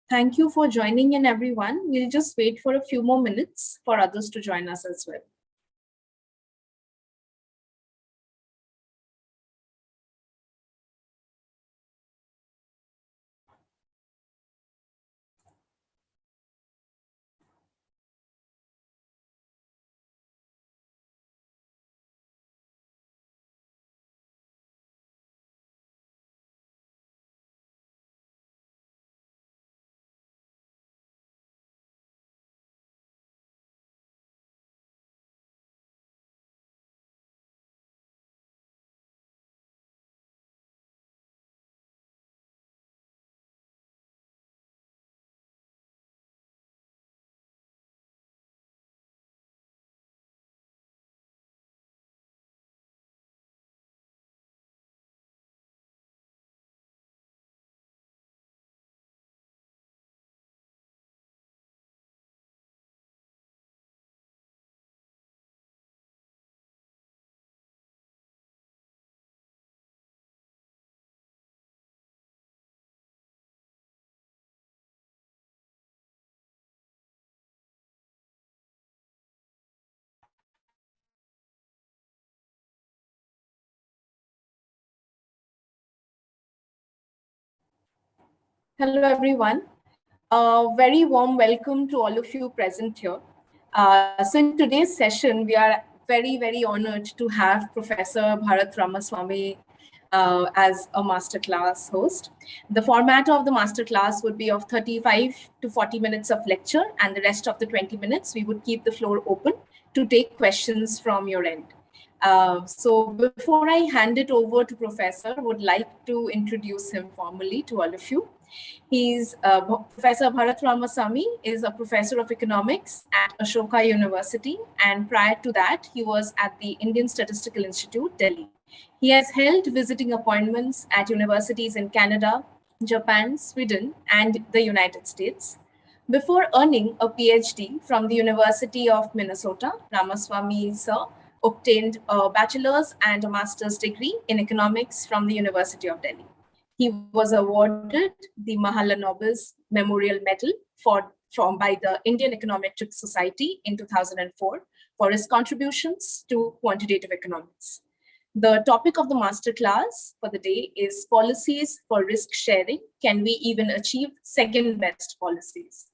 Thank you for joining in, everyone. We'll just wait for a few more minutes for others to join us as well. Hello, everyone. A very warm welcome to all of you present here. So in today's session, we are very honored to have Professor Bharat Ramaswami as a masterclass host. The format of the masterclass would be of 35 to 40 minutes of lecture, and the rest of the 20 minutes, we would keep the floor open to take questions from your end. So before I hand it over to Professor, I would like to introduce him formally to all of you. He's Professor Bharat Ramaswami is a professor of economics at Ashoka University, and prior to that, he was at the Indian Statistical Institute, Delhi. He has held visiting appointments at universities in Canada, Japan, Sweden, and the United States. Before earning a Ph.D. from the University of Minnesota, Ramaswamy sir obtained a bachelor's and a master's degree in economics from the University of Delhi. He was awarded the Mahalanobis Memorial Medal by the Indian Econometric Society in 2004 for his contributions to quantitative economics. The topic of the masterclass for the day is policies for risk sharing. Can we even achieve second best policies?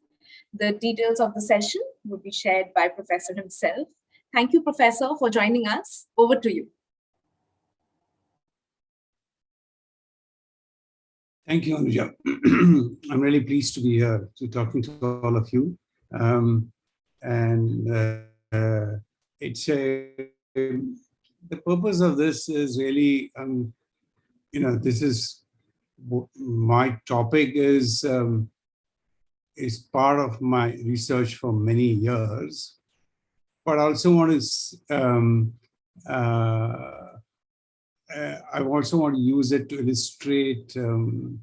The details of the session will be shared by Professor himself. Thank you, Professor, for joining us. Over to you. Thank you, Anuja. I'm really pleased to be here to talking to all of you. It's the purpose of this is really, this is my topic is part of my research for many years, but I also want to I also want to use it to illustrate kind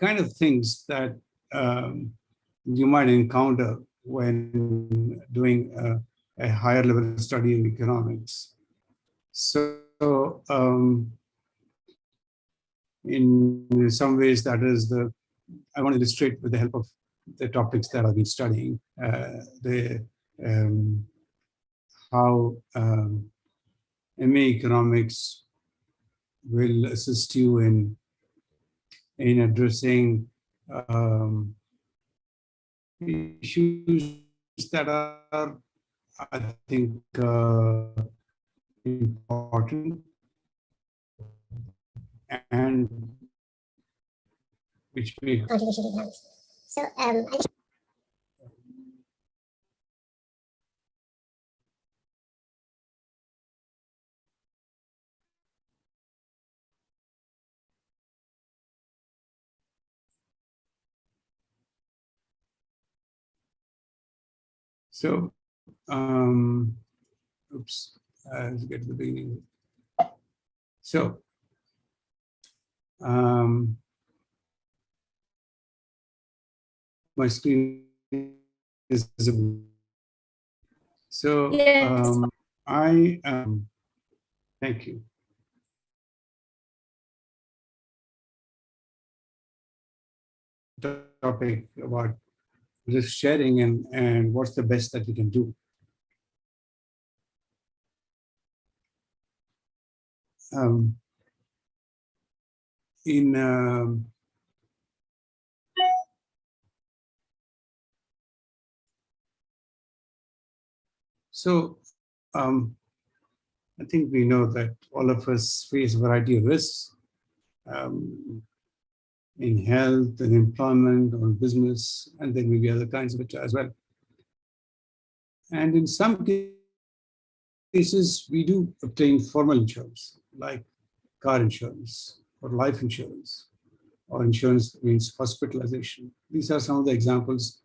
of things that you might encounter when doing a higher level study in economics. So in some ways, that is I want to illustrate with the help of the topics that I've been studying, how MA economics will assist you in addressing issues that are, I think, important and which may contribution to economics. So, oops, let's get to the beginning. So, my screen is visible. So, yes. Thank you. topic about risk sharing and what's the best that we can do. Um, in So I think we know that all of us face a variety of risks um, in health and employment or business, and there may be other kinds of it as well. And in some cases, we do obtain formal insurance, like car insurance or life insurance, or insurance means hospitalization. These are some of the examples.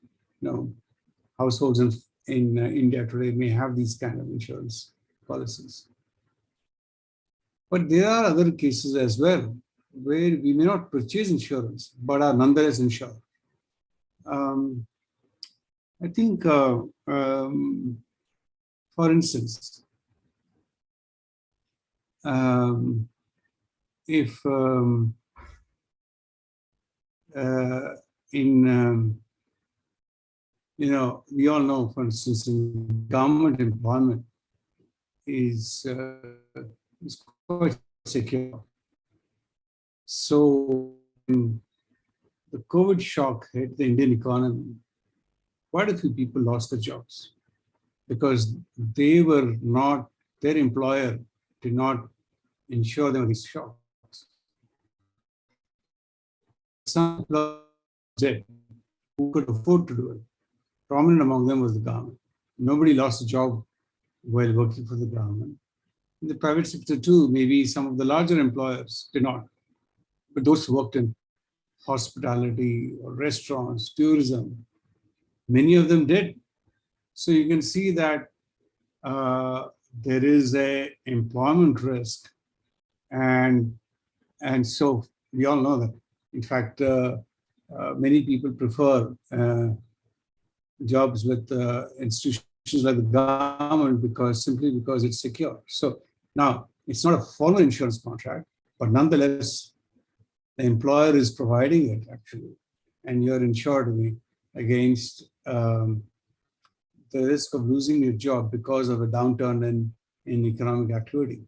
Households in India today may have these kind of insurance policies. But there are other cases as well where we may not purchase insurance, but are nonetheless insured. I think, for instance, if we all know, for instance, in government employment is quite secure. So when the COVID shock hit the Indian economy, quite a few people lost their jobs because their employer did not insure them against shocks. Some employers did, who could afford to do it. Prominent among them was the government. Nobody lost a job while working for the government. In the private sector too, maybe some of the larger employers did not. But those who worked in hospitality or restaurants, tourism, many of them did. So you can see that there is a employment risk, and so we all know that. In fact, many people prefer jobs with institutions like the government simply because it's secure. So now it's not a formal insurance contract, but nonetheless, the employer is providing it actually, and you're insured against the risk of losing your job because of a downturn in economic activity.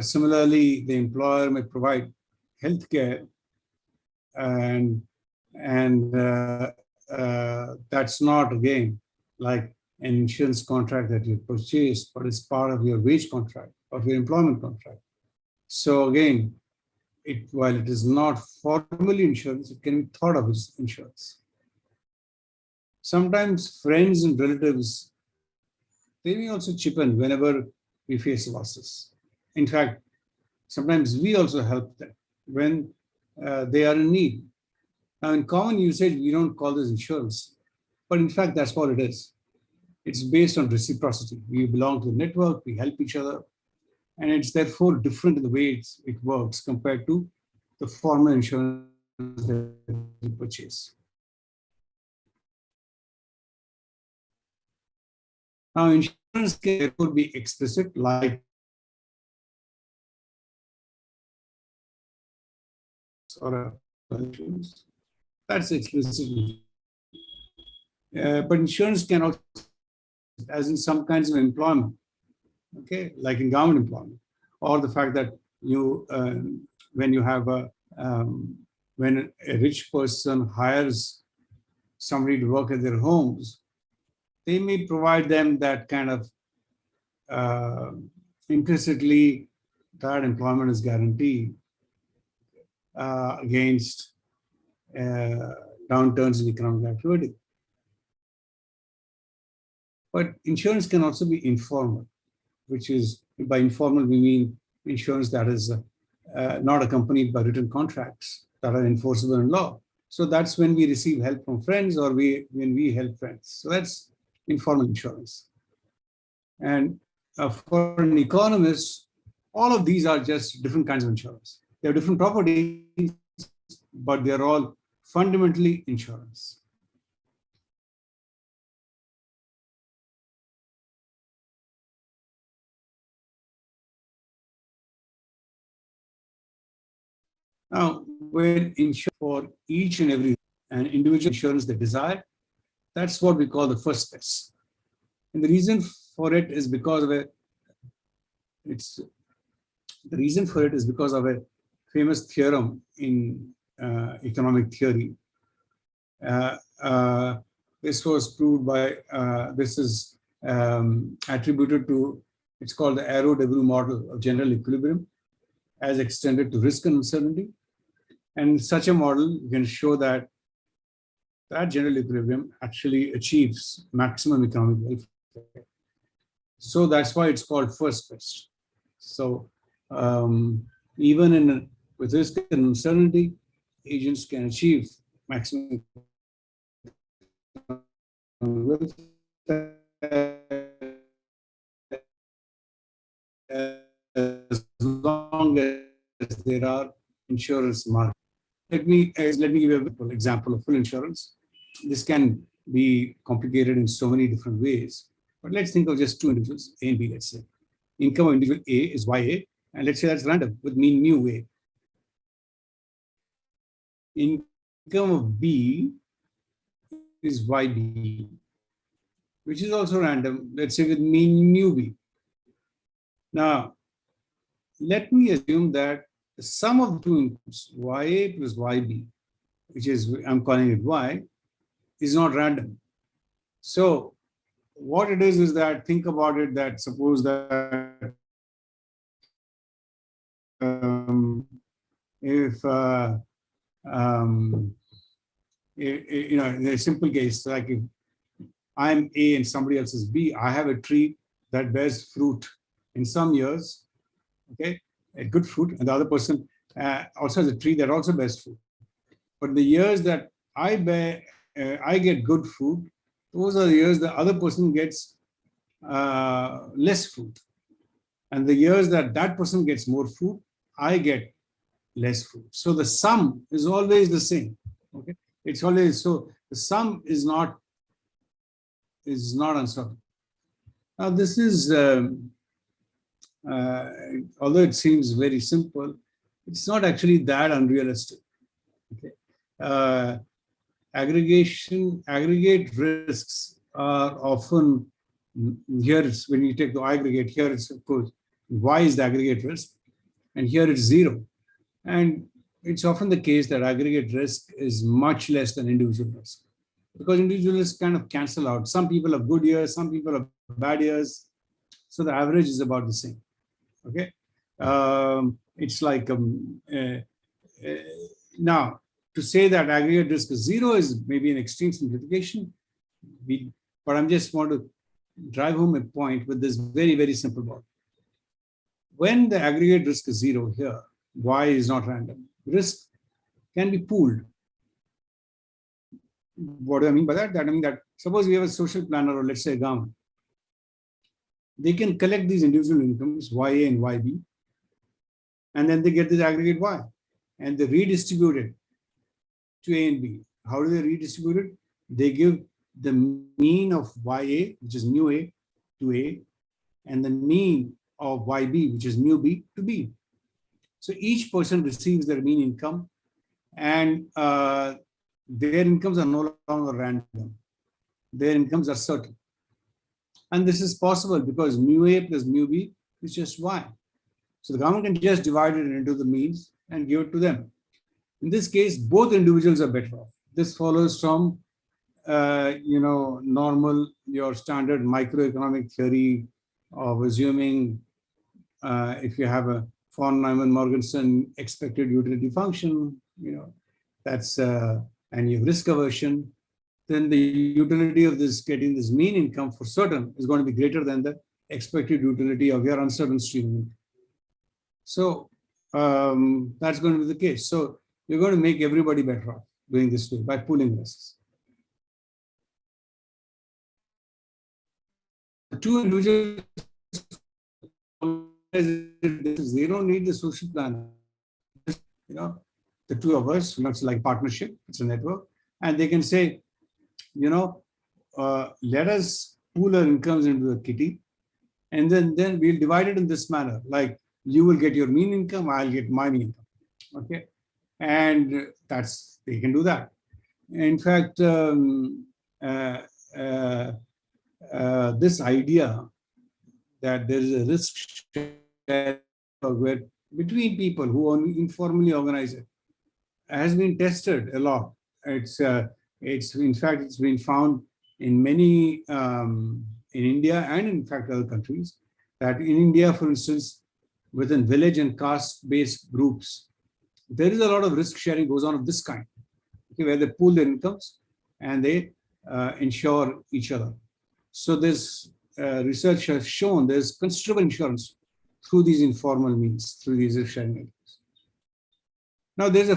Similarly, the employer may provide healthcare, and that's not, again, like an insurance contract that you purchase, but it's part of your wage contract, of your employment contract. So again, while it is not formally insurance, it can be thought of as insurance. Sometimes friends and relatives, they may also chip in whenever we face losses. In fact, sometimes we also help them when they are in need. Now, in common usage, we don't call this insurance, but in fact, that's what it is. It's based on reciprocity. We belong to the network, we help each other, and it's therefore different in the way it works compared to the formal insurance that we purchase. Now, insurance can therefore be explicit, like or insurance. That's explicit. But insurance can also, as in some kinds of employment, okay, like in government employment, or the fact that when you have when a rich person hires somebody to work at their homes, they may provide them that kind of implicitly that employment is guaranteed against downturns in economic activity. But insurance can also be informal, which is, by informal, we mean insurance that is not accompanied by written contracts that are enforceable in law. So that's when we receive help from friends, or when we help friends. So that's informal insurance. And for an economist, all of these are just different kinds of insurance. They have different properties, but they're all fundamentally insurance. Now, when insure for each and every and individual insurance they desire, that's what we call the first best. And the reason for it is because of it's the reason for it is because of a famous theorem in economic theory. Uh, uh, this was proved by this is attributed to, it's called the Arrow-Debreu model of general equilibrium as extended to risk and uncertainty. And in such a model, you can show that general equilibrium actually achieves maximum economic welfare. So that's why it's called first best. So even with risk and uncertainty, agents can achieve maximum welfare as long as there are insurance markets. Let me give you an example of full insurance. This can be complicated in so many different ways, but let's think of just two individuals, A and B, let's say. Income of individual A is YA, and let's say that's random with mean mu A. Income of B is YB, which is also random, let's say with mean mu B. Now, let me assume that the sum of the two incomes, YA plus YB, which is, I'm calling it Y, is not random. So what it is that, think about it, that suppose that if you know, in a simple case, like if I'm A and somebody else is B, I have a tree that bears fruit in some years, okay, a good fruit, and the other person also has a tree that also bears fruit. But the years that I get good fruit, those are the years the other person gets less fruit. And the years that that person gets more fruit, I get less fruit. So the sum is always the same. Okay, it's always so. The sum is not uncertain. Now this is although it seems very simple, it's not actually that unrealistic. Okay, aggregate risks are often, here it's, when you take the aggregate, here it's of course Y is the aggregate risk, and here it's zero. And it's often the case that aggregate risk is much less than individual risk, because individual risk kind of cancel out. Some people have good years, some people have bad years, so the average is about the same. Okay, it's like now to say that aggregate risk is zero is maybe an extreme simplification. But I just want to drive home a point with this very simple model. When the aggregate risk is zero here, Y is not random. Risk can be pooled. What do I mean by that? That I mean that suppose we have a social planner, or let's say a government. They can collect these individual incomes, YA and YB, and then they get this aggregate Y, and they redistribute it to A and B. How do they redistribute it? They give the mean of YA, which is mu A, to A, and the mean of YB, which is mu B, to B. So each person receives their mean income, and their incomes are no longer random. Their incomes are certain. And this is possible because mu A plus mu B is just Y. So the government can just divide it into the means and give it to them. In this case, both individuals are better off. This follows from normal, your standard microeconomic theory of assuming if you have a von Neumann-Morgenstern expected utility function, that's and you have risk aversion, then the utility of this getting this mean income for certain is going to be greater than the expected utility of your uncertain stream. So that's going to be the case. So you're going to make everybody better off doing this way by pooling risks. The two individuals, they don't need the social planner. The two of us, it's like partnership, it's a network, and they can say, let us pool our incomes into a kitty, and then we'll divide it in this manner. Like you will get your mean income, I'll get my mean income. Okay. and they can do that. In fact, this idea that there is a risk share where between people who informally organize it has been tested a lot. It's in fact it's been found in many in India and in fact other countries, that in India, for instance, within village and caste-based groups, there is a lot of risk sharing goes on of this kind, okay, where they pool their incomes and they insure each other. So this research has shown there's considerable insurance through these informal means, through these risk sharing mechanisms. Now there's a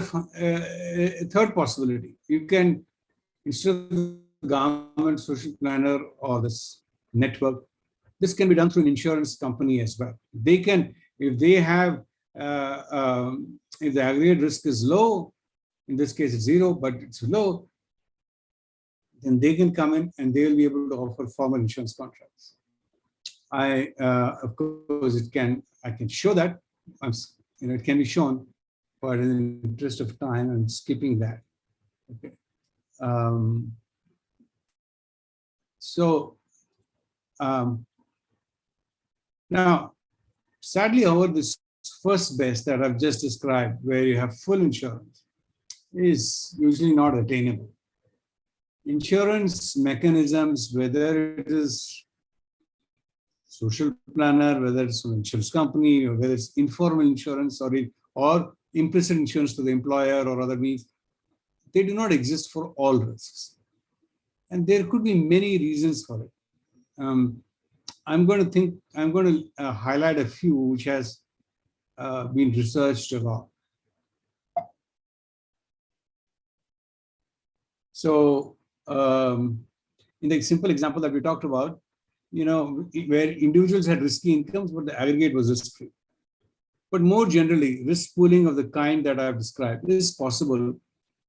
third possibility. You can, instead of the government social planner or this network, this can be done through an insurance company as well. They can, if they have, if the aggregate risk is low, in this case it's zero, but it's low, then they can come in and they will be able to offer formal insurance contracts. Of course, I can show that, it can be shown, but in the interest of time, I'm skipping that. Okay. Now, sadly, however, this first best that I've just described, where you have full insurance, is usually not attainable. Insurance mechanisms, whether it is social planner, whether it's an insurance company, or whether it's informal insurance or implicit insurance to the employer or other means, they do not exist for all risks. And there could be many reasons for it. I'm going to highlight a few which has been researched a lot. So in the simple example that we talked about, where individuals had risky incomes, but the aggregate was risk-free. But more generally, risk pooling of the kind that I've described is possible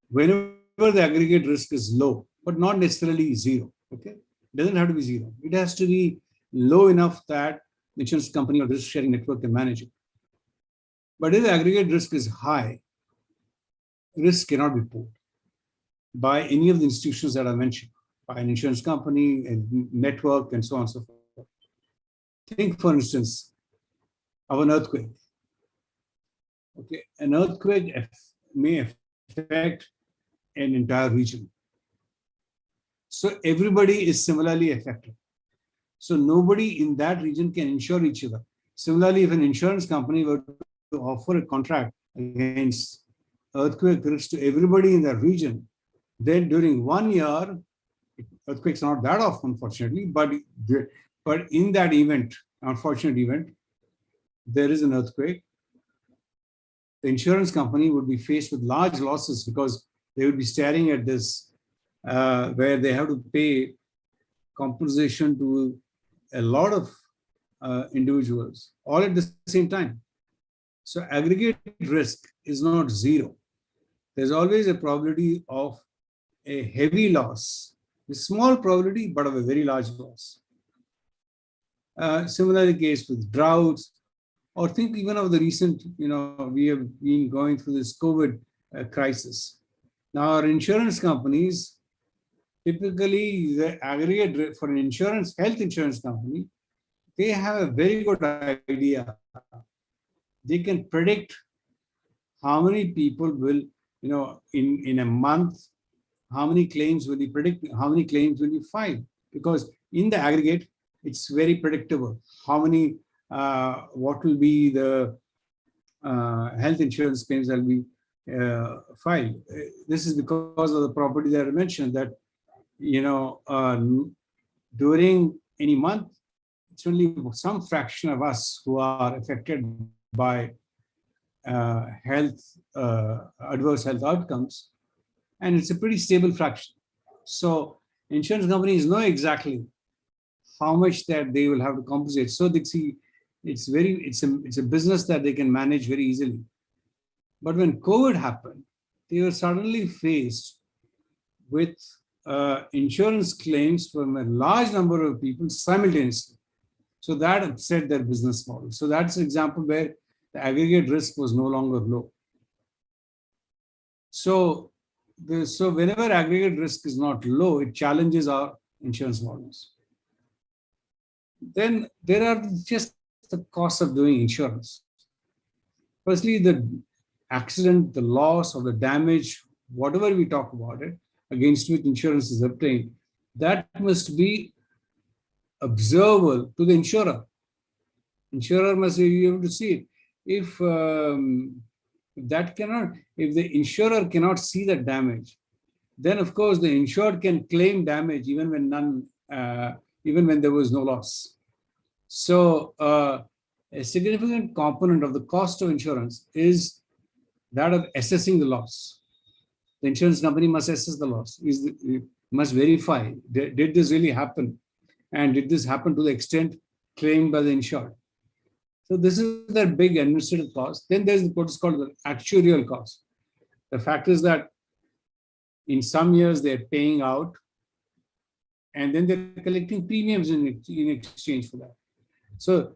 whenever the aggregate risk is low, but not necessarily zero. Okay, it doesn't have to be zero. It has to be low enough that the insurance company or risk-sharing network can manage it. But if the aggregate risk is high, risk cannot be pooled by any of the institutions that I mentioned, by an insurance company, a network, and so on and so forth. Think, for instance, of an earthquake. Okay, an earthquake may affect an entire region. So everybody is similarly affected. So nobody in that region can insure each other. Similarly, if an insurance company were to offer a contract against earthquake risk to everybody in that region, then during 1 year, earthquakes are not that often, unfortunately, but in that event, unfortunate event, there is an earthquake, the insurance company would be faced with large losses because they would be staring at this, where they have to pay compensation to a lot of individuals, all at the same time. So aggregate risk is not zero. There's always a probability of a heavy loss, a small probability, but of a very large loss. Similarly, case with droughts, or think even of the recent, we have been going through this COVID crisis. Now, our insurance companies, typically the aggregate for an health insurance company, they have a very good idea. They can predict how many people will, in a month, how many claims will be predicted, how many claims will be filed, because in the aggregate, it's very predictable. How many, what will be the health insurance claims that will be filed. This is because of the property that I mentioned, that, during any month, it's only some fraction of us who are affected by adverse health outcomes, and it's a pretty stable fraction. So insurance companies know exactly how much that they will have to compensate. So they see it's a business that they can manage very easily. But when COVID happened, they were suddenly faced with insurance claims from a large number of people simultaneously. So that upset their business model. So that's an example where the aggregate risk was no longer low. So, so whenever aggregate risk is not low, it challenges our insurance models. Then there are just the costs of doing insurance. Firstly, the accident, the loss, or the damage, whatever we talk about it, against which insurance is obtained, that must be observable to the insurer. Insurer must be able to see it. If if the insurer cannot see the damage, then of course the insured can claim damage even when there was no loss. So a significant component of the cost of insurance is that of assessing the loss. The insurance company must assess the loss. Must verify, did this really happen? And did this happen to the extent claimed by the insured? So this is the big administrative cost. Then there's what is called the actuarial cost. The fact is that in some years they're paying out, and then they're collecting premiums in exchange for that. So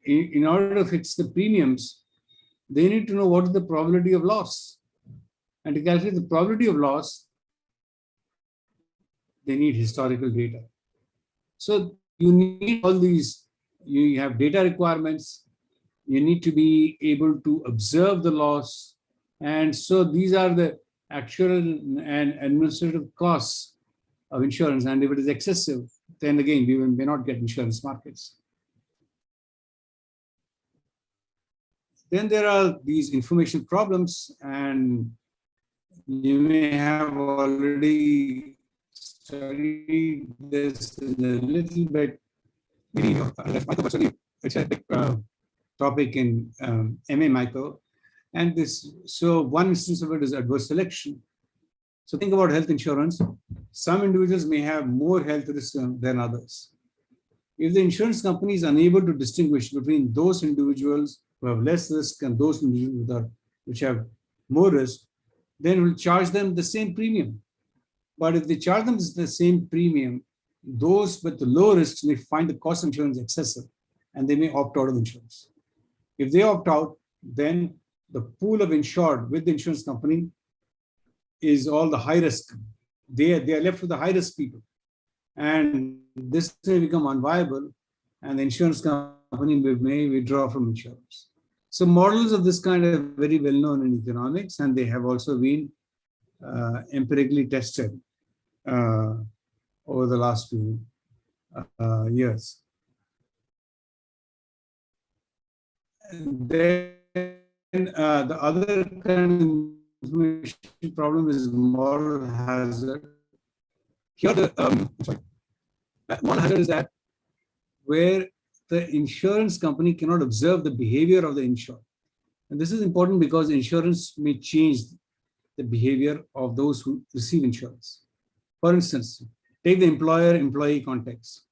in order to fix the premiums, they need to know what is the probability of loss. And to calculate the probability of loss, they need historical data. So you need all these, you have data requirements, you need to be able to observe the loss. And so these are the actual and administrative costs of insurance. And if it is excessive, then again, we may not get insurance markets. Then there are these information problems, and you may have already studied this in a little bit. It's a big topic in MA Micro. And this, so one instance of it is adverse selection. So think about health insurance. Some individuals may have more health risk than others. If the insurance company is unable to distinguish between those individuals who have less risk and those individuals which have more risk, then we'll charge them the same premium. But if they charge them the same premium, those with the low risks may find the cost of insurance excessive, and they may opt out of insurance. If they opt out, then the pool of insured with the insurance company is all the high risk. They are left with the high risk people. And this may become unviable, and the insurance company may withdraw from insurance. So models of this kind are very well known in economics, and they have also been empirically tested over the last few years. And then the other kind of information problem is moral hazard. Here, the moral hazard is that where the insurance company cannot observe the behavior of the insured. And this is important because insurance may change the behavior of those who receive insurance. For instance, take the employer-employee context.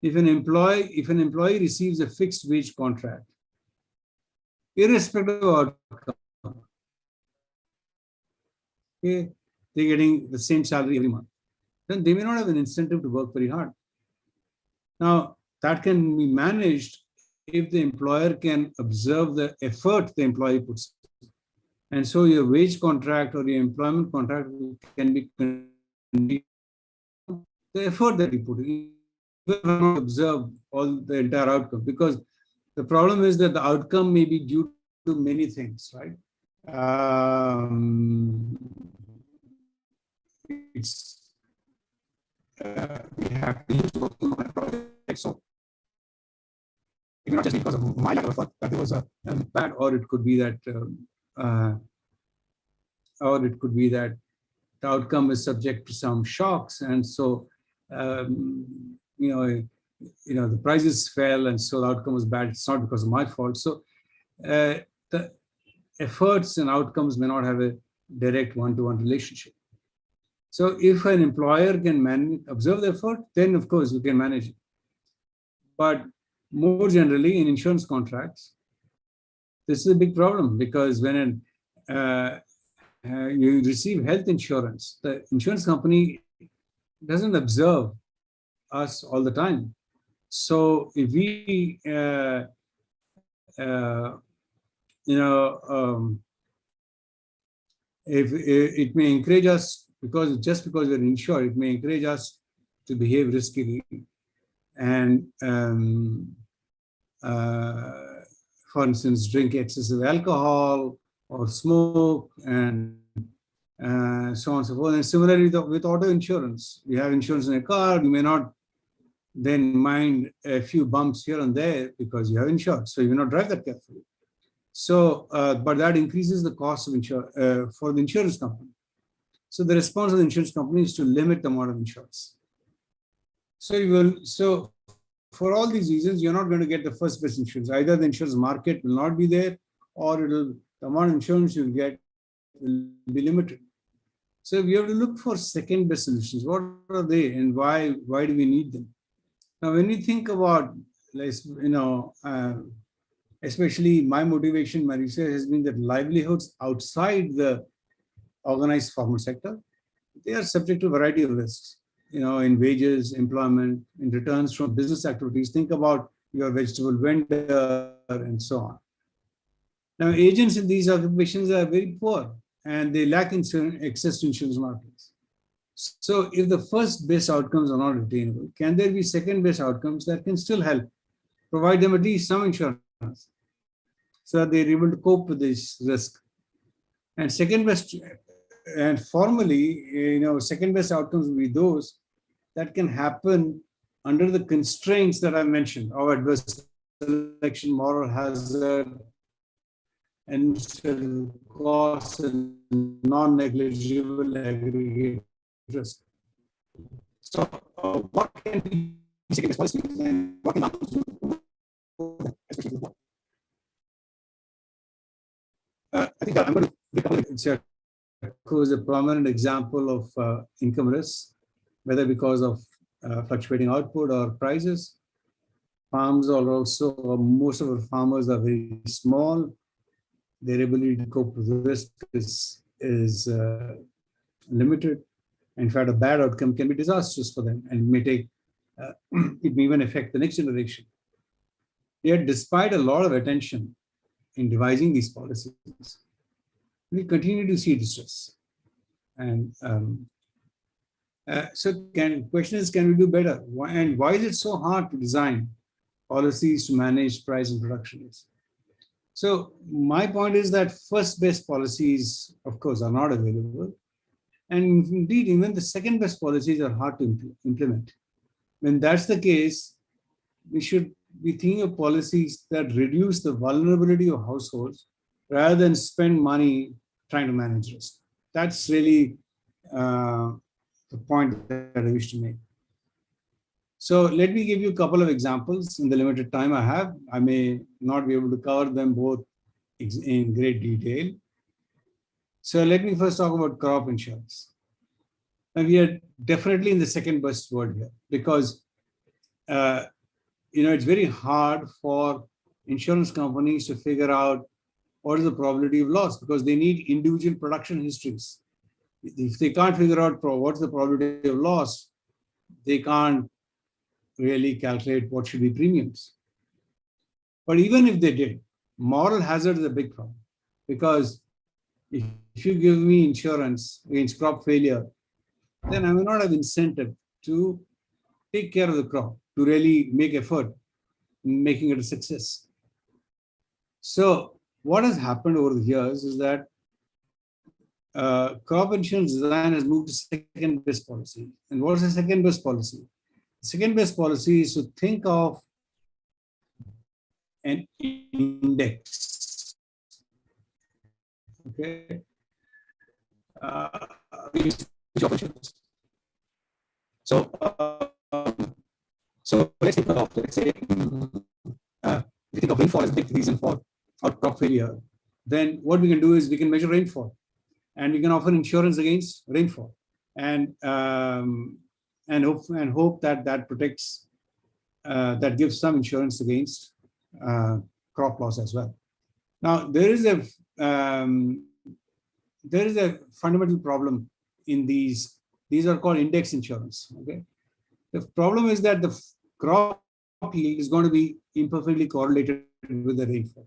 If an employee receives a fixed wage contract, irrespective of outcome, okay, they're getting the same salary every month, then they may not have an incentive to work very hard. Now, that can be managed if the employer can observe the effort the employee puts. And so your wage contract or your employment contract can be the effort that you put in. You cannot observe all the entire outcome, because the problem is that the outcome may be due to many things, right? We have been used to working on a project, so it may not just be because of my lack of effort that there was a bad, or it could be that, the outcome is subject to some shocks, and so the prices fell, and so the outcome was bad. It's not because of my fault. So the efforts and outcomes may not have a direct one-to-one relationship. So if an employer can observe the effort, then of course you can manage it. But more generally in insurance contracts, this is a big problem, because when you receive health insurance, the insurance company doesn't observe us all the time. So if we, If it may encourage us, just because we're insured, it may encourage us to behave riskily. And for instance, drink excessive alcohol or smoke, and so on and so forth. And similarly, with auto insurance, you have insurance in a car, you may not then mind a few bumps here and there because you have insurance, so you will not drive that carefully. So, but that increases the cost of for the insurance company. So the response of the insurance company is to limit the amount of insurance. So for all these reasons, you're not going to get the first best insurance. Either the insurance market will not be there, or the amount of insurance you'll get will be limited. So we have to look for second best solutions. What are they, and why do we need them? Now, when we think about, especially my motivation, my research has been that livelihoods outside the organized formal sector, they are subject to a variety of risks, in wages, employment, in returns from business activities. Think about your vegetable vendor and so on. Now, agents in these occupations are very poor and they lack access to insurance markets. So if the first best outcomes are not attainable, can there be second best outcomes that can still help provide them at least some insurance so that they're able to cope with this risk? And second best, and formally, second best outcomes will be those that can happen under the constraints that I mentioned: our adverse selection, moral hazard, and cost, and non-negligible aggregate risk. So, what can be second best policies and what can outcomes do? I think I'm going to is a prominent example of income risk, whether because of fluctuating output or prices. Farms are also, most of our farmers are very small. Their ability to cope with risk is limited. In fact, a bad outcome can be disastrous for them and it may even affect the next generation. Yet, despite a lot of attention in devising these policies, we continue to see distress. And question is, can we do better? Why is it so hard to design policies to manage price and production risk? So my point is that first best policies, of course, are not available. And indeed, even the second best policies are hard to implement. When that's the case, we should be thinking of policies that reduce the vulnerability of households rather than spend money trying to manage risk. That's really the point that I wish to make. So let me give you a couple of examples in the limited time I have. I may not be able to cover them both in great detail. So let me first talk about crop insurance. And we are definitely in the second best world here because it's very hard for insurance companies to figure out what is the probability of loss because they need individual production histories. If they can't figure out what's the probability of loss, they can't really calculate what should be premiums. But even if they did, moral hazard is a big problem because if you give me insurance against crop failure, then I may not have incentive to take care of the crop, to really make effort in making it a success. So what has happened over the years is that crop insurance design has moved to second best policy. And what is the second best policy? The second best policy is to think of an index. Okay. So let's think of, let's say, we think of rainfall as a big reason for our crop failure. Then what we can do is we can measure rainfall, and we can offer insurance against rainfall, and hope that protects, that gives some insurance against crop loss as well. Now there is a fundamental problem in these. These are called index insurance. Okay, the problem is that the crop yield is going to be imperfectly correlated with the rainfall.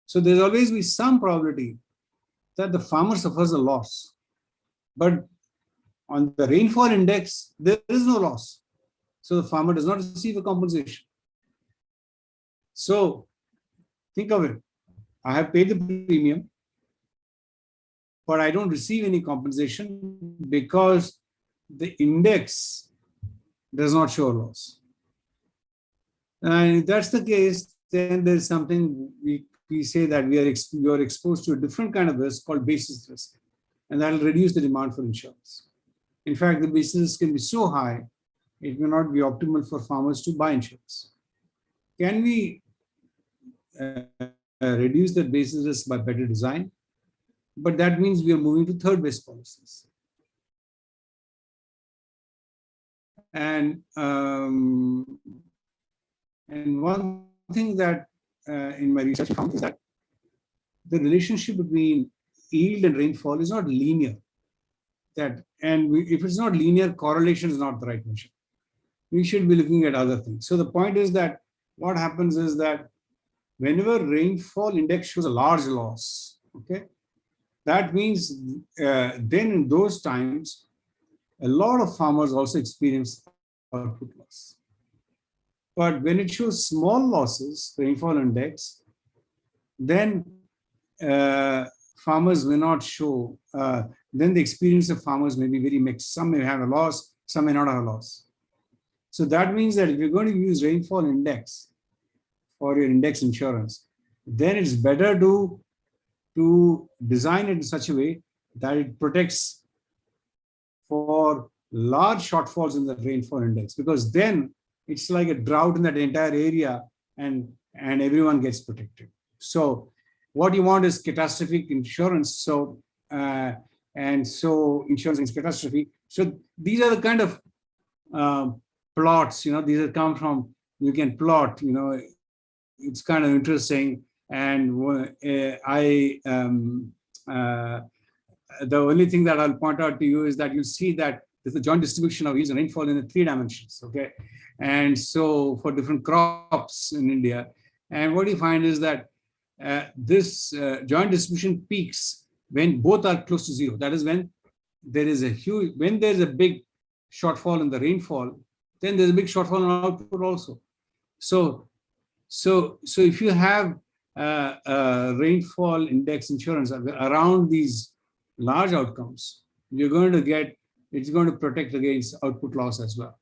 So there's always be some probability that the farmer suffers a loss. But on the rainfall index, there is no loss. So the farmer does not receive a compensation. So think of it. I have paid the premium, but I don't receive any compensation because the index does not show a loss. And if that's the case, then there's something we say that you are exposed to a different kind of risk called basis risk, and that will reduce the demand for insurance. In fact, the basis risk can be so high, it may not be optimal for farmers to buy insurance. Can we reduce the basis risk by better design? But that means we are moving to third-best policies. And one thing that in my research I found is that the relationship between yield and rainfall is not linear. If it's not linear, correlation is not the right measure. We should be looking at other things. So the point is that what happens is that whenever rainfall index shows a large loss, okay, that means then in those times, a lot of farmers also experience output loss. But when it shows small losses, rainfall index, then farmers may not show, then the experience of farmers may be very mixed. Some may have a loss, some may not have a loss. So that means that if you're going to use rainfall index for your index insurance, then it's better to design it in such a way that it protects for large shortfalls in the rainfall index, because then it's like a drought in that entire area and everyone gets protected. So what you want is catastrophic insurance. So insurance against catastrophe. So these are the kind of plots, these have come from, you can plot, it's kind of interesting. And the only thing that I'll point out to you is that you see that there's a joint distribution of yields and rainfall in the 3 dimensions, okay? And so for different crops in India, and what you find is that this joint distribution peaks when both are close to 0. That is when there's a big shortfall in the rainfall, then there's a big shortfall in output also. So if you have rainfall index insurance around these large outcomes, it's going to protect against output loss as well.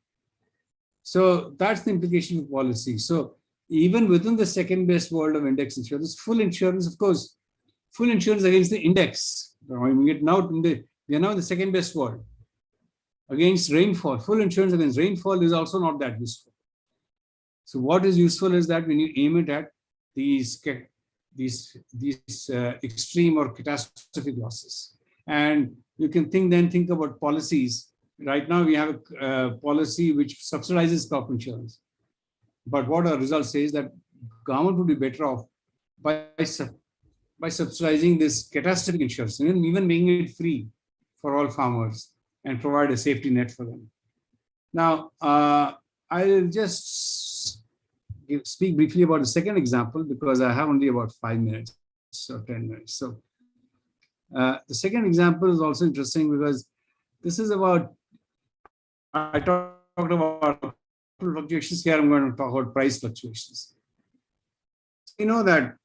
So that's the implication of policy. So even within the second best world of index insurance, full insurance, of course, full insurance against the index. We are now in the second best world. Against rainfall, full insurance against rainfall is also not that useful. So what is useful is that when you aim it at these extreme or catastrophic losses, and you can think about policies. Right now we have a policy which subsidizes crop insurance, but what our result says that government would be better off by subsidizing this catastrophic insurance, and even making it free for all farmers and provide a safety net for them. Now, I'll just speak briefly about the second example because I have only about 5 minutes or 10 minutes. So the second example is also interesting because this is about, I talked about fluctuations. Here I'm going to talk about price fluctuations. You know that,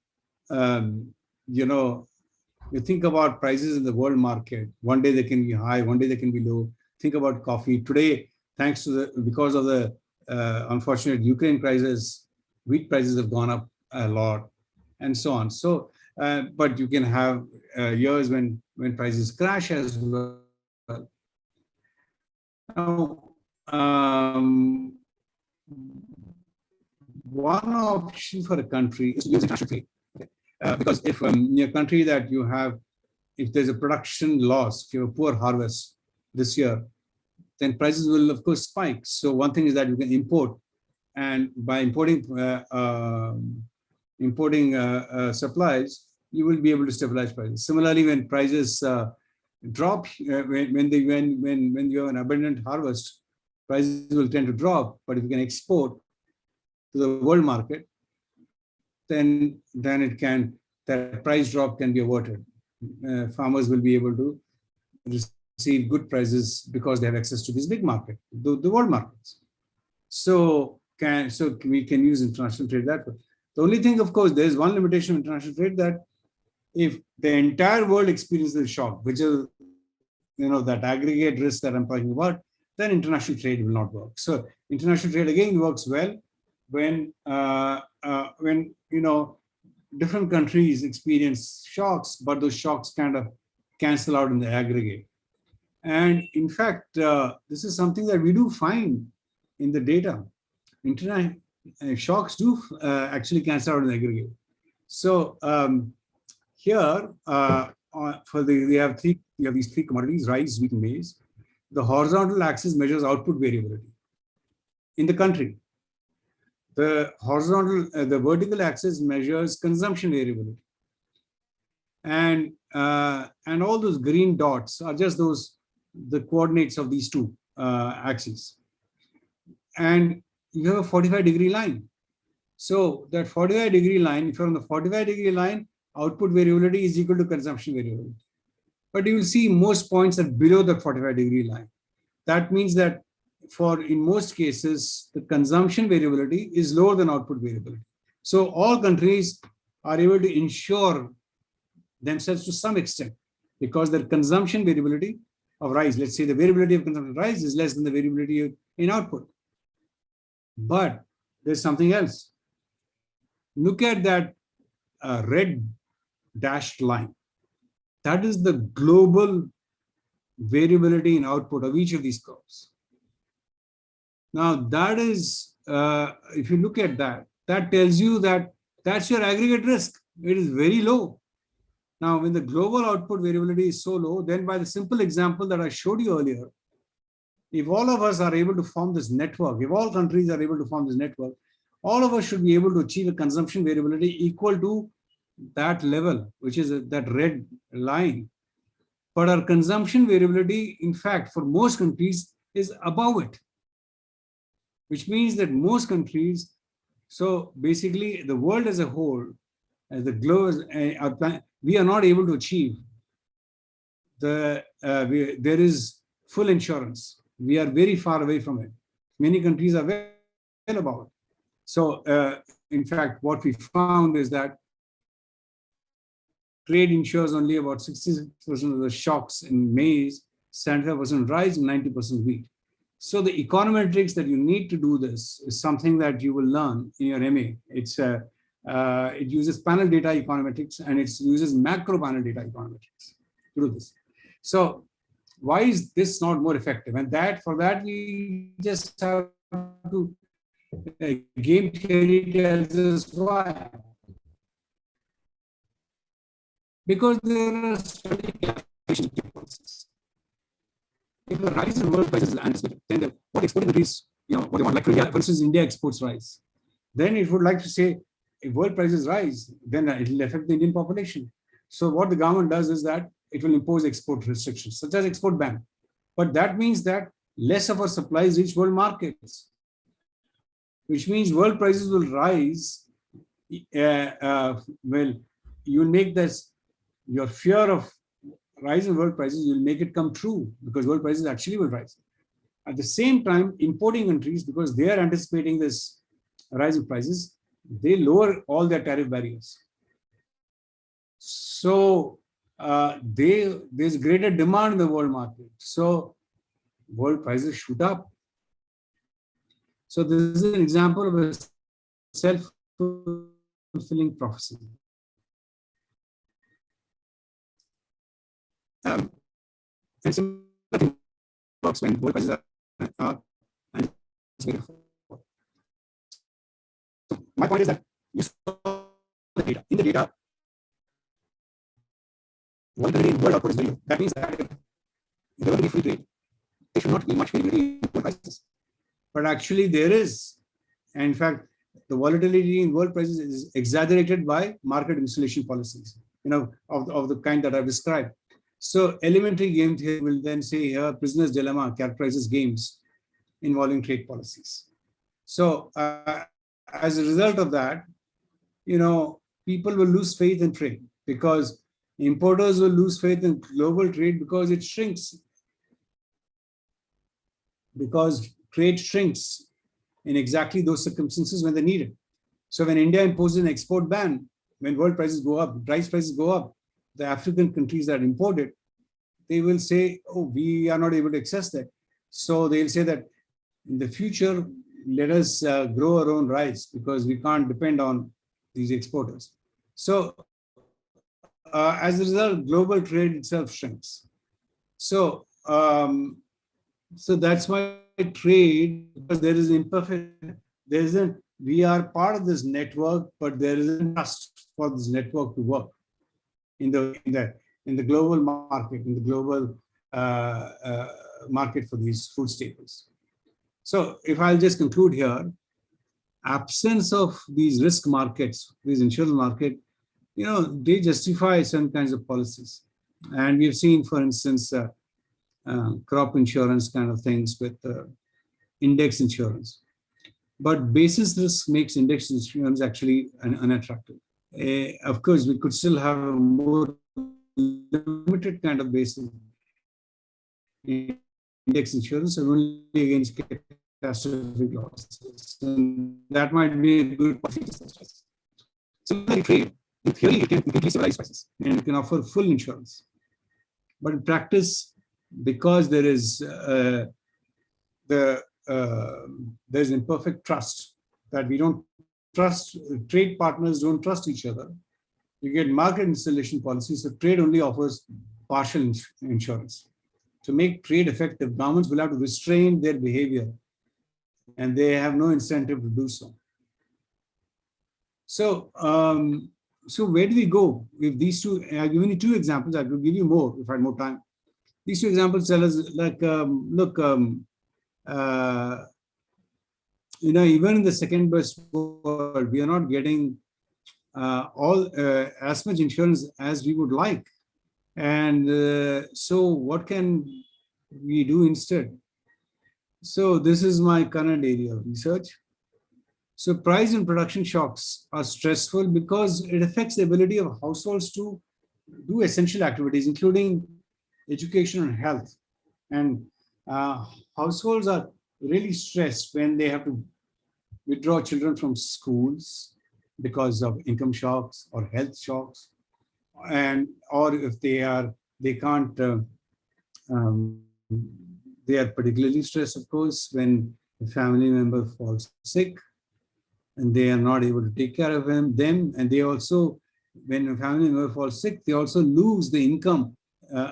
you think about prices in the world market. One day they can be high, one day they can be low. Think about coffee. Today, because of the unfortunate Ukraine crisis, wheat prices have gone up a lot and so on. So, but you can have years when prices crash as well. Now, one option for a country is to use international trade. Because if in a country that you have, if there's a production loss, if you have a poor harvest this year, then prices will of course spike. So one thing is that you can import, and by importing supplies, you will be able to stabilize prices. Similarly, when prices drop, when you have an abundant harvest, prices will tend to drop. But if you can export to the world market, then that price drop can be averted farmers will be able to receive good prices because they have access to this big market, the world markets. So we can use international trade that way. The only thing, of course, there is one limitation of international trade, that if the entire world experiences a shock, which is that aggregate risk that I'm talking about, then international trade will not work. So international trade again works well when different countries experience shocks, but those shocks kind of cancel out in the aggregate. And in fact, this is something that we do find in the data. Internet shocks do actually cancel out in the aggregate. So here, we have these three commodities: rice, wheat, and maize. The horizontal axis measures output variability in the country. The vertical axis measures consumption variability, and all those green dots are just the coordinates of these two axes. And you have a 45-degree line. So that 45-degree line, if you're on the 45-degree line, output variability is equal to consumption variability. But you will see most points are below the 45-degree line. That means that in most cases, the consumption variability is lower than output variability. So all countries are able to insure themselves to some extent because their consumption variability of rice, let's say the variability of consumption of rice is less than the variability in output. But there's something else. Look at that red dashed line. That is the global variability in output of each of these curves. Now that is, if you look at that, that tells you that that's your aggregate risk. It is very low. Now, when the global output variability is so low, then by the simple example that I showed you earlier, if all of us are able to form this network, if all countries are able to form this network, all of us should be able to achieve a consumption variability equal to that level, which is that red line. But our consumption variability, in fact, for most countries is above it, which means that most countries, so basically the world as a whole, as the globe, we are not able to achieve there is full insurance. We are very far away from it. Many countries are well above it. So in fact, what we found is that trade insures only about 66% of the shocks in maize, 75% rice, and 90% wheat. So the econometrics that you need to do this is something that you will learn in your MA. It uses panel data econometrics and it uses macro panel data econometrics to do this. So why is this not more effective? And for that we just have to game theory tells us why. Because there are strategic calculations policies. If the rise in world prices is anticipated, then what exporting countries, what they want, like for instance, India exports rice. Then it would like to say, if world prices rise, then it will affect the Indian population. So what the government does is that it will impose export restrictions, such as export ban. But that means that less of our supplies reach world markets, which means world prices will rise. Well, you'll make this, your fear of rise in world prices, you'll make it come true because world prices actually will rise. At the same time, importing countries, because they are anticipating this rise in prices, they lower all their tariff barriers. So there's greater demand in the world market. So world prices shoot up. So this is an example of a self-fulfilling prophecy. And similar thing works when world prices are anticipated. So my point is that you saw the data. In the data, volatility in world output is very low. That means that if there were to be free trade, there should not be much variability in world prices. But actually there is. And in fact, the volatility in world prices is exaggerated by market insulation policies, of the kind that I've described. So elementary game theory will then say here, prisoner's dilemma characterizes games involving trade policies. So as a result of that, people will lose faith in trade because Importers will lose faith in global trade because it shrinks, because trade shrinks in exactly those circumstances when they need it. So when India imposes an export ban, when world prices go up, rice prices go up, the African countries that import it, they will say, oh, we are not able to access that. So they'll say that in the future, let us grow our own rice because we can't depend on these exporters. So as a result, global trade itself shrinks. So, so that's why trade, because there is imperfect, there isn't, we are part of this network, but there isn't trust for this network to work in the global market, in the global market for these food staples. So if I'll just conclude here, absence of these risk markets, these insurance market, they justify certain kinds of policies. And we've seen, for instance, crop insurance kind of things with index insurance. But basis risk makes index insurance actually unattractive. Of course, we could still have a more limited kind of basis index insurance only against catastrophic losses. And that might be a good policy. Similarly, trade, in theory, you can increase your rice prices and you can offer full insurance. But in practice, because there is there's imperfect trust, that we don't trust, trade partners don't trust each other. You get market installation policies, so trade only offers partial insurance. To make trade effective, governments will have to restrain their behavior, and they have no incentive to do so. So, so where do we go with these two? I've given you two examples. I could give you more if I had more time. These two examples tell us, like, look, even in the second best world, we are not getting as much insurance as we would like. And so what can we do instead? So this is my current area of research. So price and production shocks are stressful because it affects the ability of households to do essential activities, including education and health. And households are really stressed when they have to withdraw children from schools because of income shocks or health shocks, and or if they can't, they are particularly stressed, of course, when a family member falls sick and they are not able to take care of them, and they also, when a family member falls sick, they also lose the income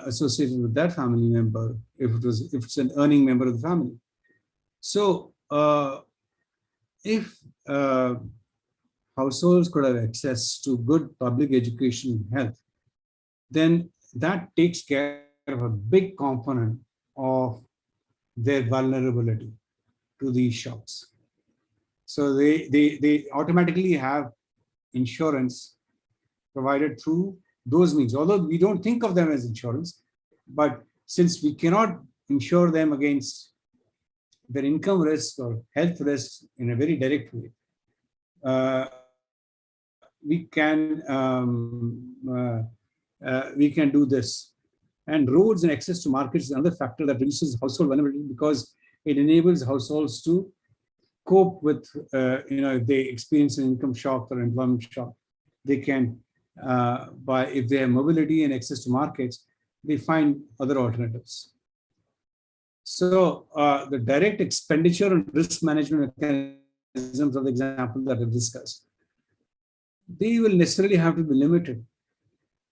associated with that family member if it's an earning member of the family. So if households could have access to good public education and health, then that takes care of a big component of their vulnerability to these shocks. So they automatically have insurance provided through those means, although we don't think of them as insurance. But since we cannot insure them against their income risk or health risks in a very direct way, we can do this. And roads and access to markets is another factor that reduces household vulnerability, because it enables households to cope with, if they experience an income shock or employment shock, they can, if they have mobility and access to markets, they find other alternatives. So the direct expenditure and risk management mechanisms of the example that I've discussed, they will necessarily have to be limited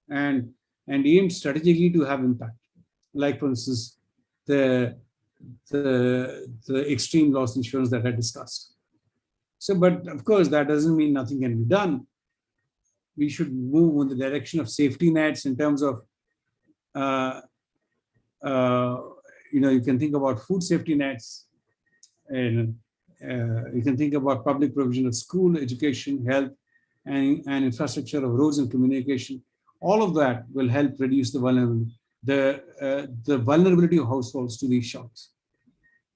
and aimed strategically to have impact. Like, for instance, the extreme loss insurance that I discussed. So, but of course, that doesn't mean nothing can be done. We should move in the direction of safety nets in terms of, you can think about food safety nets, and you can think about public provision of school, education, health, and infrastructure of roads and communication. All of that will help reduce the vulnerability of households to these shocks.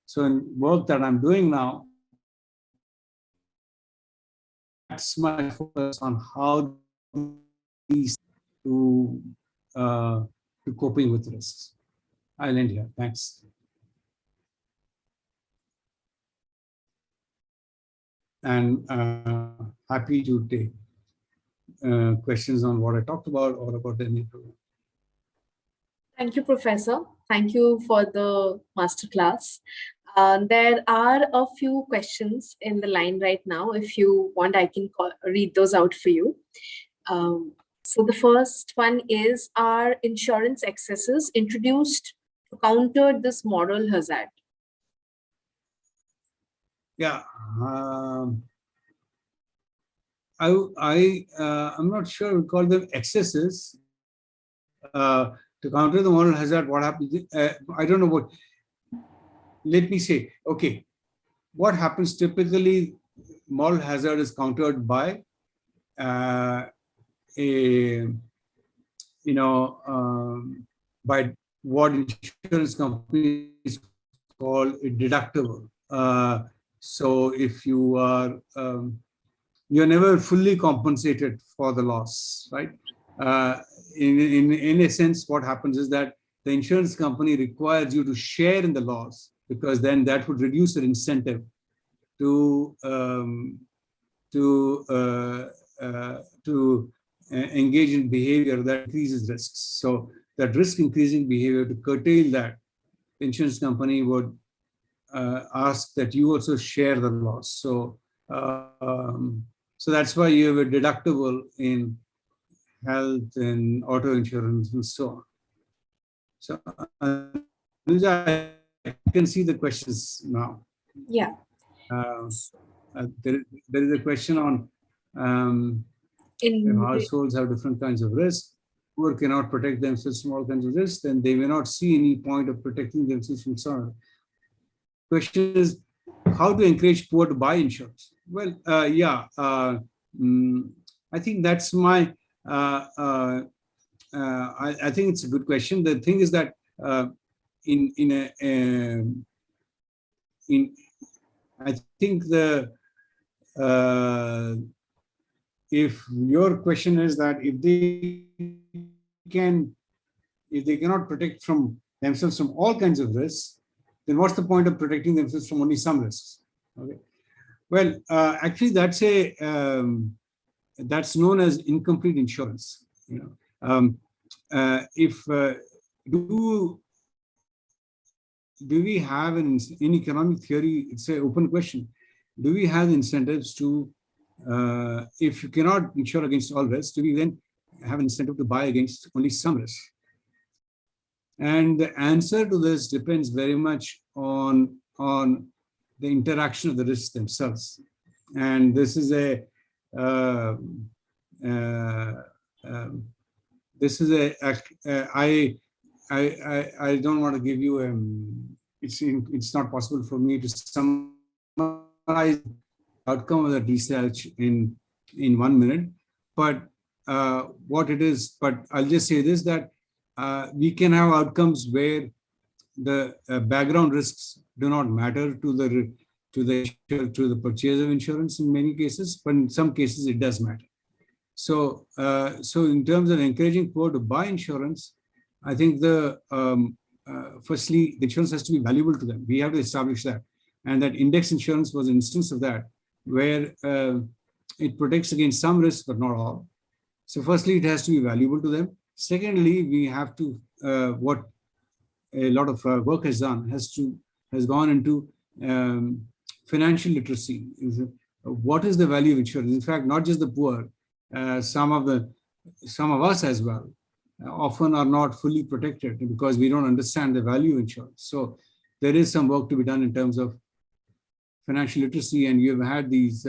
So in work that I'm doing now, that's my focus on how these to to coping with risks. I'll end here. Thanks. And happy to take questions on what I talked about or about any program. Thank you, Professor. Thank you for the masterclass. There are a few questions in the line right now. If you want, I can read those out for you. So the first one is, are insurance excesses introduced to counter this moral hazard? Yeah. I'm not sure we call them excesses. To counter the moral hazard, what happens? I don't know what. Let me say, okay, what happens typically? Moral hazard is countered by by what insurance companies call a deductible. So if you are you're never fully compensated for the loss, right? In a sense, what happens is that the insurance company requires you to share in the loss, because then that would reduce your incentive to engage in behavior that increases risks. So that risk increasing behavior, to curtail that, the insurance company would ask that you also share the loss. So so that's why you have a deductible in health and auto insurance and so on. So I can see the questions now. Yeah. There is a question on if households have different kinds of risk, poor cannot protect themselves from all kinds of risks, then they may not see any point of protecting themselves from some. Question is, how to encourage poor to buy insurance? Well, I think that's my. I think it's a good question. The thing is that I think if your question is that if they cannot protect from themselves from all kinds of risks, then what's the point of protecting themselves from only some risks? Okay. Well, actually, that's that's known as incomplete insurance. Do we have in economic theory? It's an open question. Do we have incentives to, if you cannot insure against all risks, do we then have an incentive to buy against only some risks? And the answer to this depends very much on the interaction of the risks themselves. And this is I don't want to give you it's not possible for me to summarize the outcome of that research in 1 minute, but what it is, but I'll just say this, that we can have outcomes where the background risks do not matter to the purchase of insurance in many cases, but in some cases it does matter. So in terms of encouraging poor to buy insurance, I think firstly, the insurance has to be valuable to them. We have to establish that, and that index insurance was an instance of that, where it protects against some risks but not all. So firstly, it has to be valuable to them. Secondly, we have to what a lot of work has done has gone into financial literacy. What is the value of insurance? In fact, not just the poor, some of us as well often are not fully protected because we don't understand the value of insurance. So there is some work to be done in terms of financial literacy, and you've had these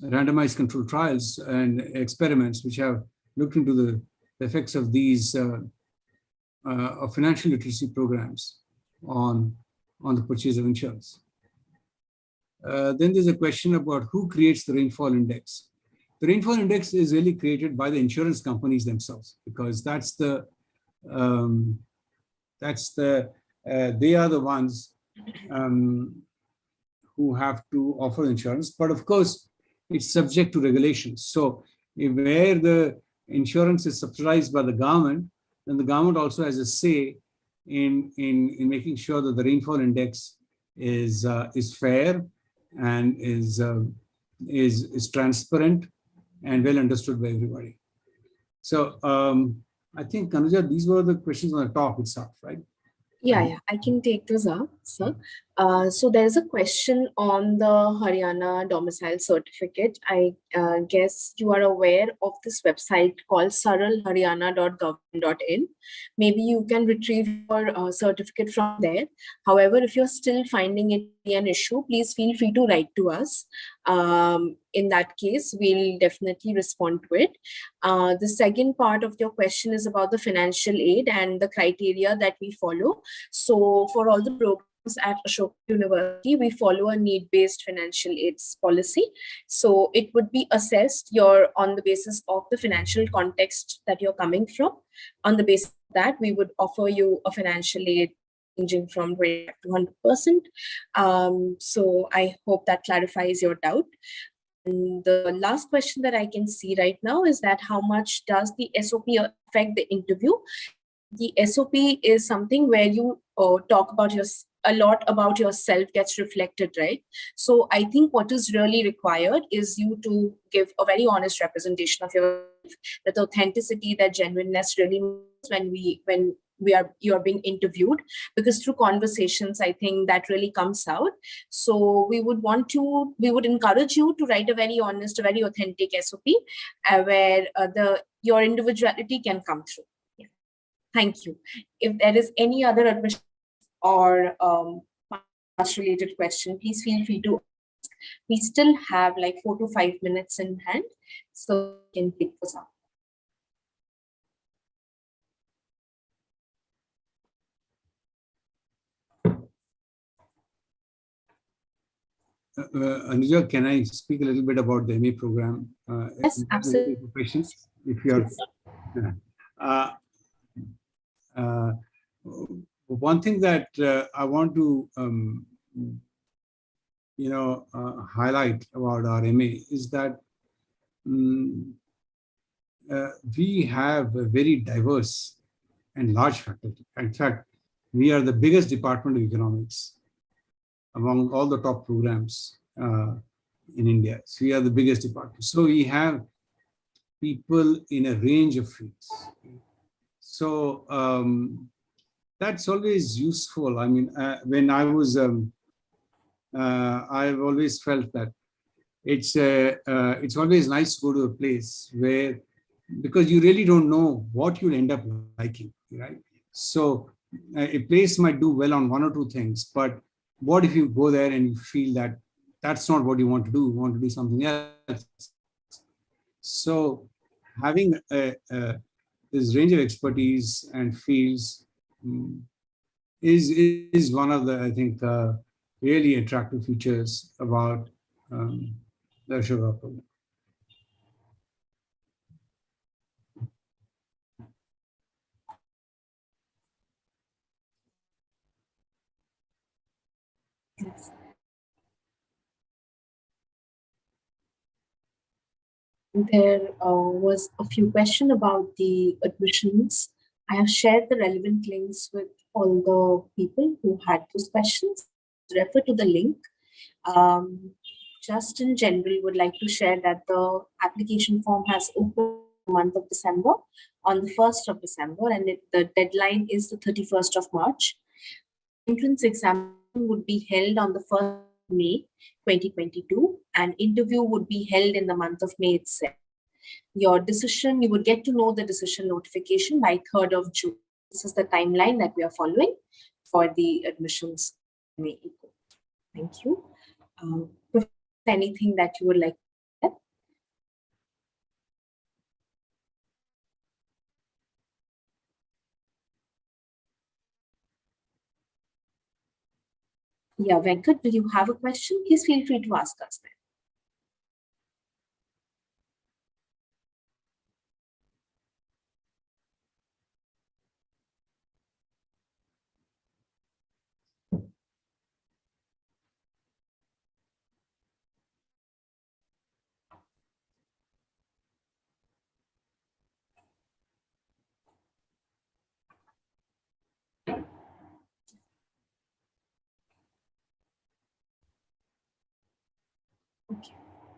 randomized control trials and experiments which have looked into the effects of these of financial literacy programs on the purchase of insurance. Then there's a question about who creates the rainfall index. The rainfall index is really created by the insurance companies themselves, because they are the ones who have to offer insurance. But of course, it's subject to regulations. So where the insurance is subsidized by the government, then the government also has a say in making sure that the rainfall index is fair and is transparent and well understood by everybody. So I think, Kanuja, these were the questions on the top itself, right? Yeah, I can take those up, sir. So there's a question on the Haryana domicile certificate. I guess you are aware of this website called saralharyana.gov.in. Maybe you can retrieve your certificate from there. However, if you're still finding it to be an issue, please feel free to write to us. In that case, we'll definitely respond to it. The second part of your question is about the financial aid and the criteria that we follow. So for all the programs at Ashoka University, we follow a need-based financial aids policy. So it would be assessed on the basis of the financial context that you're coming from. On the basis of that, we would offer you a financial aid ranging from 25 to 100%. So I hope that clarifies your doubt. And the last question that I can see right now is that how much does the SOP affect the interview? The SOP is something where you talk about a lot about yourself gets reflected, right? So I think what is really required is you to give a very honest representation of yourself, that authenticity, that genuineness really matters when you are being interviewed, because through conversations, I think that really comes out. So we would encourage you to write a very honest, a very authentic SOP where your individuality can come through. Thank you. If there is any other admission or related question, please feel free to ask. We still have like 4 to 5 minutes in hand, so we can pick this up. Anuja, can I speak a little bit about the MA program? Yes, absolutely. Questions, if you are. One thing that I want to highlight about our MA is that we have a very diverse and large faculty. In fact, we are the biggest department of economics among all the top programs in India. So we are the biggest department. So we have people in a range of fields. So that's always useful. I mean, when I was, I've always felt that it's always nice to go to a place where, because you really don't know what you'll end up liking, right? So a place might do well on one or two things, but what if you go there and you feel that that's not what you want to do, you want to do something else? So having this range of expertise and fields is one of the, I think, really attractive features about the Ashoka program. Yes. There was a few questions about the admissions. I have shared the relevant links with all the people who had those questions. Refer to the link. Just in general, would like to share that the application form has opened the month of December on the 1st of December, and the deadline is the 31st of March. Entrance examination would be held on the 1st of May 2022, and interview would be held in the month of May itself. Your decision, you would get to know the decision notification by 3rd of June. This is the timeline that we are following for the admissions. Thank you. Anything that you would like to add? Yeah, Venkat, do you have a question? Please feel free to ask us then.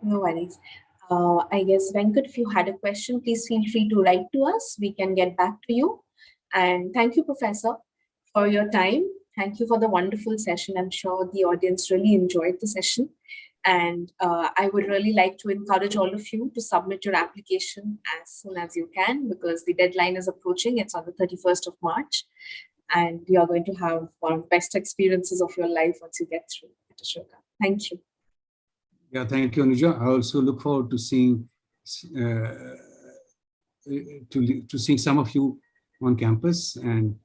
No worries. I guess, Venkat, if you had a question, please feel free to write to us. We can get back to you. And thank you, Professor, for your time. Thank you for the wonderful session. I'm sure the audience really enjoyed the session. And I would really like to encourage all of you to submit your application as soon as you can, because the deadline is approaching. It's on the 31st of March. And you're going to have one of the best experiences of your life once you get through at Ashoka. Thank you. Yeah, thank you, Anuja. I also look forward to seeing seeing some of you on campus and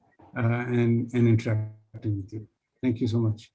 interacting with you. Thank you so much.